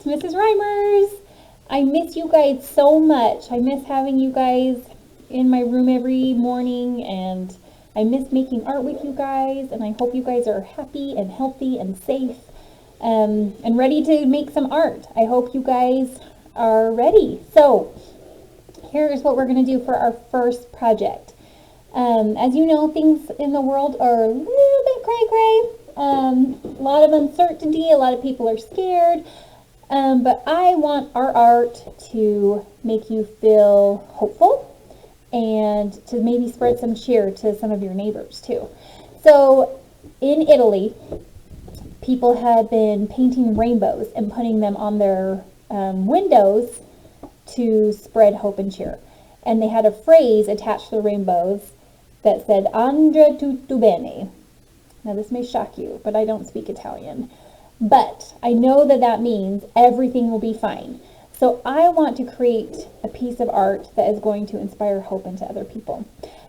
Mrs. Reimers. I miss you guys so much. I miss having you guys in my room every morning, and I miss making art with you guys, and I hope you guys are happy and healthy and safe and ready to make some art. I hope you guys are ready. So here's what we're going to do for our first project. As you know, things in the world are a little bit cray-cray. A lot of uncertainty, a lot of people are scared, but I want our art to make you feel hopeful and to maybe spread some cheer to some of your neighbors too. So in Italy, people had been painting rainbows and putting them on their windows to spread hope and cheer. And they had a phrase attached to the rainbows that said, "Andrà tutto bene." Now this may shock you, but I don't speak Italian. But I know that that means everything will be fine. So I want to create a piece of art that is going to inspire hope into other people.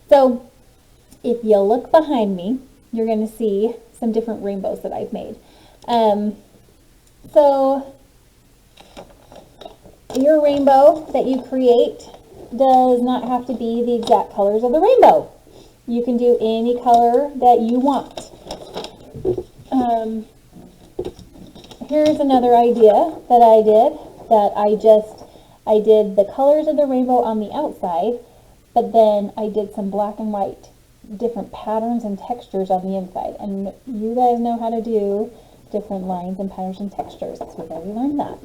So if you look behind me, you're going to see some different rainbows that I've made. So your rainbow that you create does not have to be the exact colors of the rainbow. You can do any color that you want. Here's another idea that I did, I did the colors of the rainbow on the outside, but then I did some black and white, different patterns and textures on the inside. And you guys know how to do different lines and patterns and textures. So we've already learned that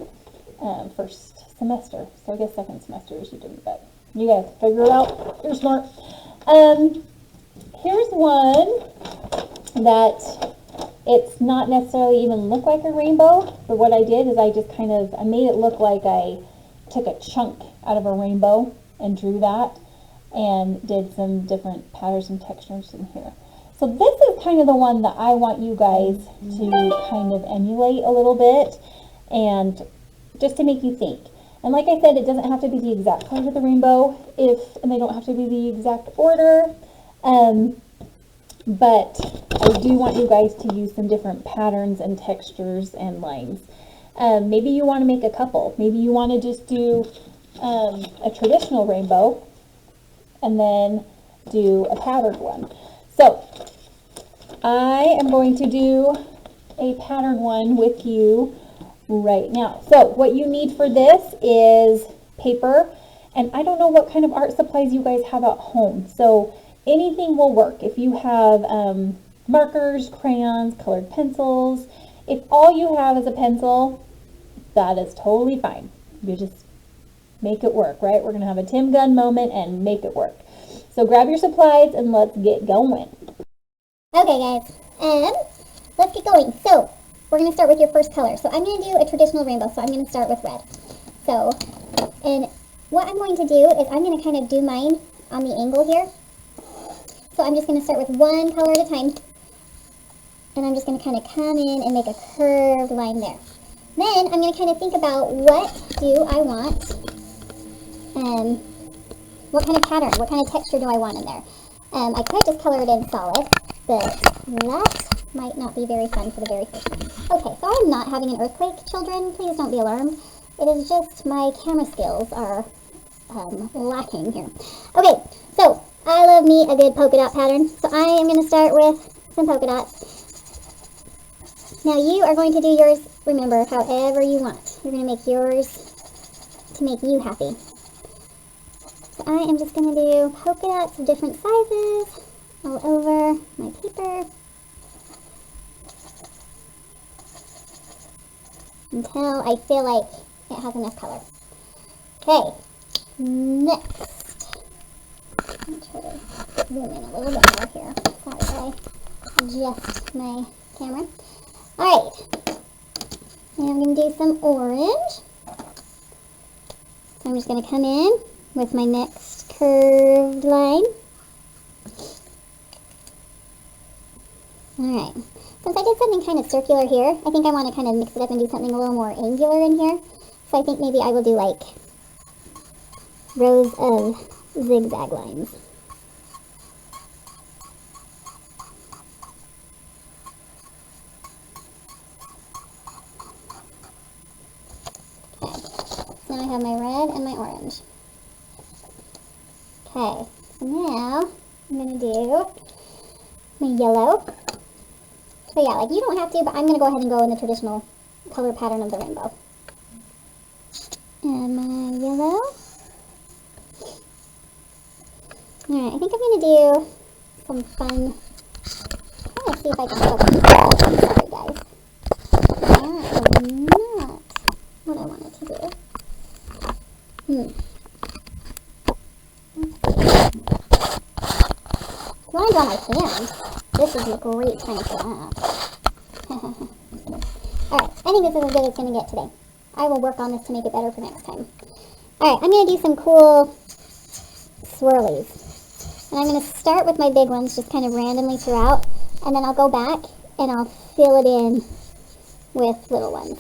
first semester. So I guess second semester you didn't, but you guys figure it out. You're smart. Here's one that it's not necessarily even look like a rainbow, but what I did is I made it look like I took a chunk out of a rainbow and drew that and did some different patterns and textures in here. So this is kind of the one that I want you guys to kind of emulate a little bit and just to make you think. And like I said, it doesn't have to be the exact color of the rainbow and they don't have to be the exact order. But I do want you guys to use some different patterns and textures and lines. Maybe you want to make a couple. Maybe you want to just do a traditional rainbow and then do a patterned one. So I am going to do a patterned one with you right now. So what you need for this is paper, and I don't know what kind of art supplies you guys have at home. So anything will work. If you have markers, crayons, colored pencils, if all you have is a pencil, that is totally fine. You just make it work, right? We're going to have a Tim Gunn moment and make it work. So grab your supplies and let's get going. Okay guys, let's get going. So we're going to start with your first color. So I'm going to do a traditional rainbow, so I'm going to start with red. So, and what I'm going to do is I'm going to kind of do mine on the angle here. So I'm just going to start with one color at a time, and I'm just going to kind of come in and make a curved line there. Then I'm going to kind of think about what do I want, what kind of pattern, what kind of texture do I want in there. I could just color it in solid, but that might not be very fun for the very first time. Okay, so I'm not having an earthquake, children. Please don't be alarmed. It is just my camera skills are lacking here. Okay, so I love me a good polka dot pattern, so I am going to start with some polka dots. Now you are going to do yours, remember, however you want. You're going to make yours to make you happy. So I am just going to do polka dots of different sizes all over my paper until I feel like it has enough color. Okay, next. I'll try to zoom in a little bit more here. Sorry, I adjust my camera. Alright, and I'm going to do some orange. So I'm just going to come in with my next curved line. Alright, since I did something kind of circular here, I think I want to kind of mix it up and do something a little more angular in here. So I think maybe I will do like rows of zigzag lines. now I have my red and my orange. Okay, so now I'm going to do my yellow. So yeah, like you don't have to, but I'm going to go ahead and go in the traditional color pattern of the rainbow. And my yellow. Alright, I think I'm going to do some fun. Let's see if I can focus. Sorry guys. That is not what I wanted to do. If you want to draw my hand, this is a great time for that. Alright, I think this is as good as it's going to get today. I will work on this to make it better for next time. Alright, I'm going to do some cool swirlies. And I'm going to start with my big ones, just kind of randomly throughout. And then I'll go back and I'll fill it in with little ones.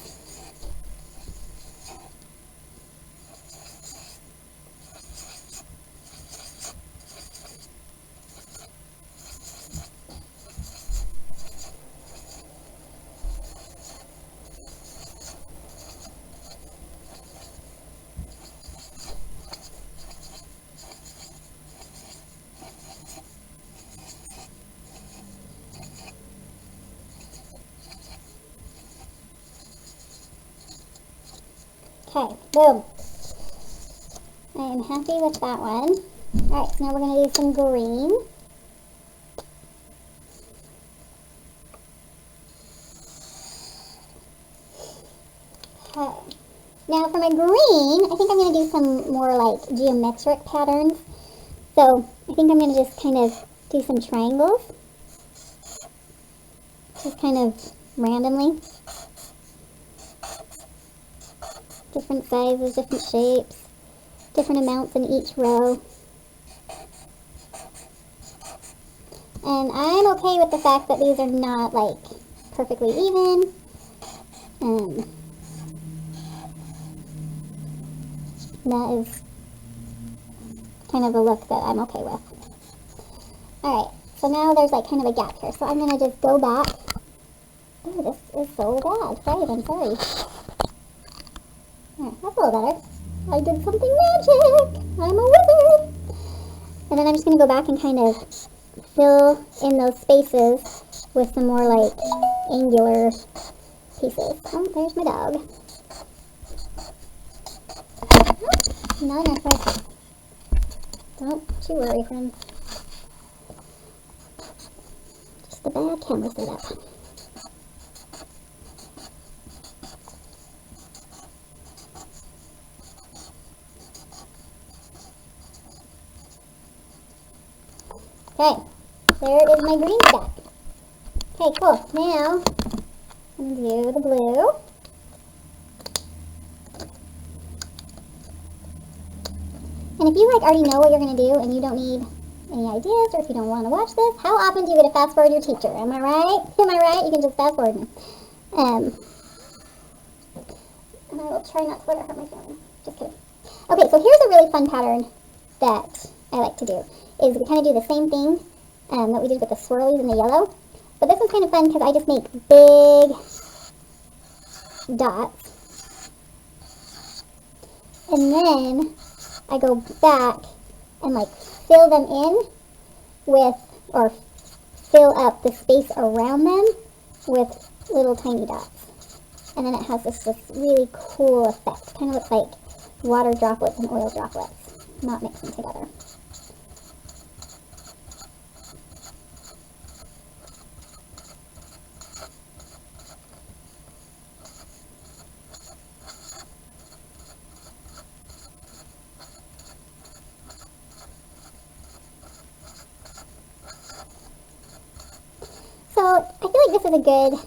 Okay, boom. I am happy with that one. Alright, so now we're going to do some green. Okay. Now for my green, I think I'm going to do some more like geometric patterns. So I think I'm going to just kind of do some triangles. Just kind of randomly. Different sizes, different shapes, different amounts in each row. And I'm okay with the fact that these are not like perfectly even. That is kind of a look that I'm okay with. Alright, so now there's like kind of a gap here. So I'm going to just go back. Oh, this is so bad. Right, I'm sorry. That's a little better. I did something magic. I'm a wizard. And then I'm just going to go back and kind of fill in those spaces with some more like angular pieces. Oh, there's my dog. Not enough right. Don't you worry, friends. Just a bad camera setup. Okay, there is my green stack. Okay, cool. Now, I'm going to do the blue. And if you like already know what you're going to do and you don't need any ideas, or if you don't want to watch this, how often do you get to fast forward your teacher? Am I right? Am I right? You can just fast forward me. And I will try not to let it hurt my feelings. Just kidding. Okay, so here's a really fun pattern that I like to do. Is we kind of do the same thing that we did with the swirlies in the yellow. But this is kind of fun because I just make big dots. And then I go back and like fill them in with, or fill up the space around them with little tiny dots. And then it has this really cool effect. Kind of looks like water droplets and oil droplets, not mixing together. So I feel like this is a good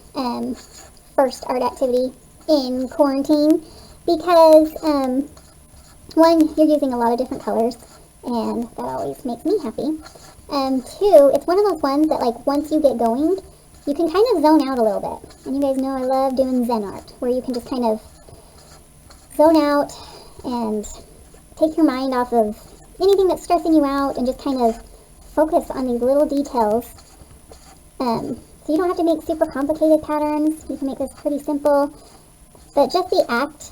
first art activity in quarantine because one, you're using a lot of different colors and that always makes me happy. Two, it's one of those ones that like once you get going, you can kind of zone out a little bit. And you guys know I love doing Zen art where you can just kind of zone out and take your mind off of anything that's stressing you out and just kind of focus on these little details. So you don't have to make super complicated patterns. You can make this pretty simple. But just the act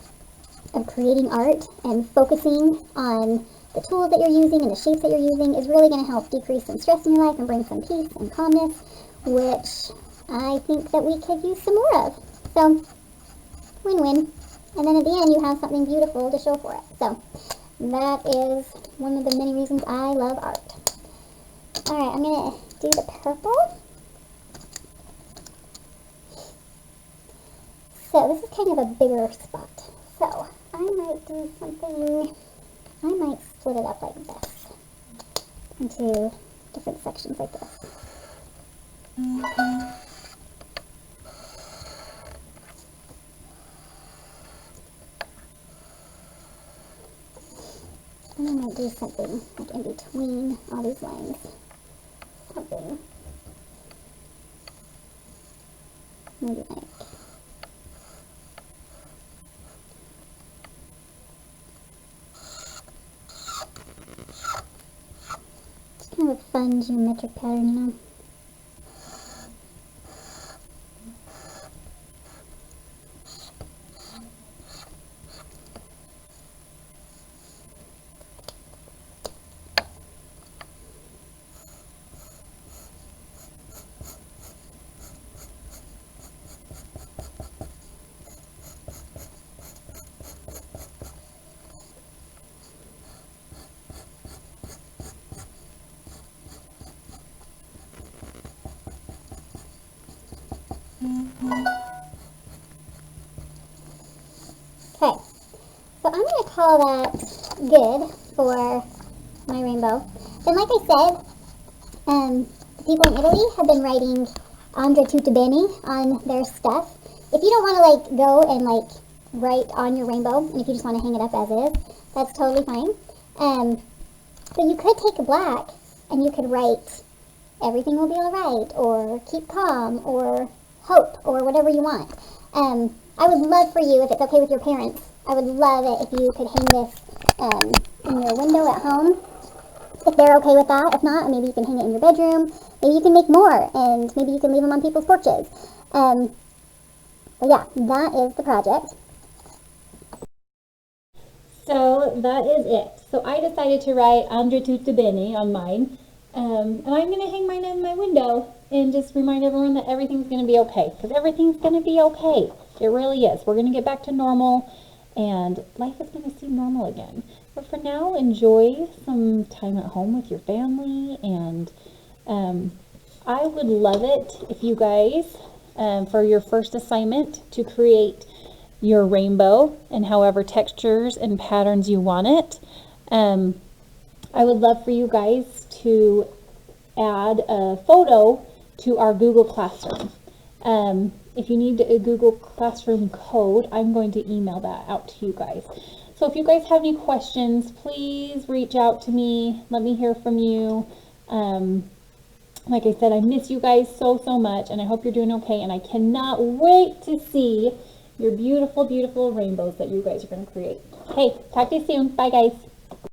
of creating art and focusing on the tools that you're using and the shapes that you're using is really going to help decrease some stress in your life and bring some peace and calmness, which I think that we could use some more of. So, win-win. And then at the end, you have something beautiful to show for it. So, that is one of the many reasons I love art. Alright, I'm going to do the purple. So, this is kind of a bigger spot. So, I might do something, I might split it up like this into different sections like this. And I might do something like in between all these lines. Something. Maybe like just kind of a fun geometric pattern, you know. Okay, so I'm going to call that good for my rainbow. And like I said, the people in Italy have been writing Andrea Tutto Bene on their stuff. If you don't want to like go and like write on your rainbow, and if you just want to hang it up as is, that's totally fine. But you could take a black and you could write everything will be alright, or keep calm, or hope, or whatever you want. I would love for you, if it's okay with your parents, I would love it if you could hang this in your window at home, if they're okay with that. If not, maybe you can hang it in your bedroom. Maybe you can make more, and maybe you can leave them on people's porches. But yeah, that is the project. So that is it. So I decided to write Andrea Tutto Bene on mine. And I'm going to hang mine in my window and just remind everyone that everything's going to be okay. Because everything's going to be okay. It really is. We're going to get back to normal and life is going to seem normal again. But for now, enjoy some time at home with your family. And I would love it if you guys, for your first assignment, to create your rainbow and however textures and patterns you want it. I would love for you guys to add a photo to our Google Classroom. If you need a Google Classroom code, I'm going to email that out to you guys. So if you guys have any questions, please reach out to me. Let me hear from you. Like I said, I miss you guys so much, and I hope you're doing okay, and I cannot wait to see your beautiful, beautiful rainbows that you guys are going to create. Okay, talk to you soon. Bye, guys.